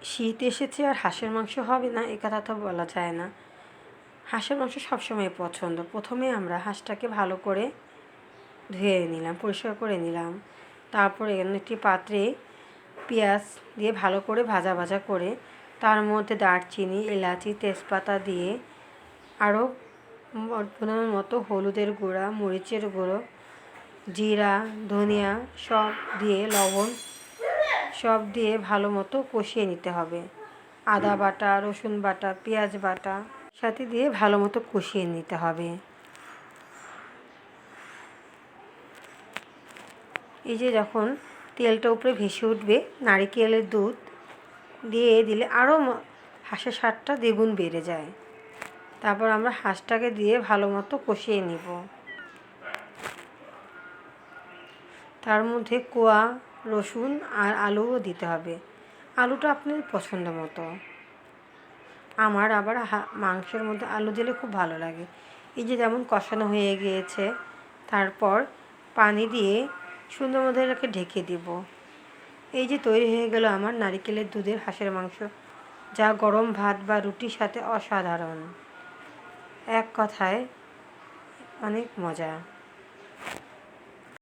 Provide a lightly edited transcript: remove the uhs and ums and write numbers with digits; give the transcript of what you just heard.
শীত এসেছে আর হাঁসের মাংস হবে না এ কথা তো বলা যায় না। হাঁসের মাংস সবসময় পছন্দ। প্রথমে আমরা হাঁসটাকে ভালো করে ধুয়ে নিলাম, পরিষ্কার করে নিলাম। তারপরে একটি পাত্রে পেঁয়াজ দিয়ে ভালো করে ভাজা ভাজা করে তার মধ্যে দারচিনি, এলাচি, তেজপাতা দিয়ে আরও পরিমাণ মতো হলুদের গুঁড়া, মরিচের গুঁড়ো, জিরা, ধনিয়া সব দিয়ে লবণ সব দিয়ে ভালো মতো কষিয়ে নিতে হবে। আদা বাটা, রসুন বাটা, পেঁয়াজ বাটা সাথে দিয়ে ভালো মতো কষিয়ে নিতে হবে। এই যে যখন তেলটা উপরে ভেসে উঠবে, নারিকেলের দুধ দিয়ে দিলে আরও হাঁসের স্বাদটা দ্বিগুণ বেড়ে যায়। তারপর আমরা হাঁসটাকে দিয়ে ভালো মতো কষিয়ে নিব। তার মধ্যে কোয়া রসুন আর আলুও দিতে হবে। আলুটা আপনার পছন্দ মতো। আমার আবার মাংসের মধ্যে আলু দিলে খুব ভালো লাগে। এই যে যেমন কষানো হয়ে গিয়েছে, তারপর পানি দিয়ে সুন্দর মতো এটাকে ঢেকে দিব। এই যে তৈরি হয়ে গেল আমার নারিকেলের দুধের হাঁসের মাংস, যা গরম ভাত বা রুটির সাথে অসাধারণ। এক কথায় অনেক মজা।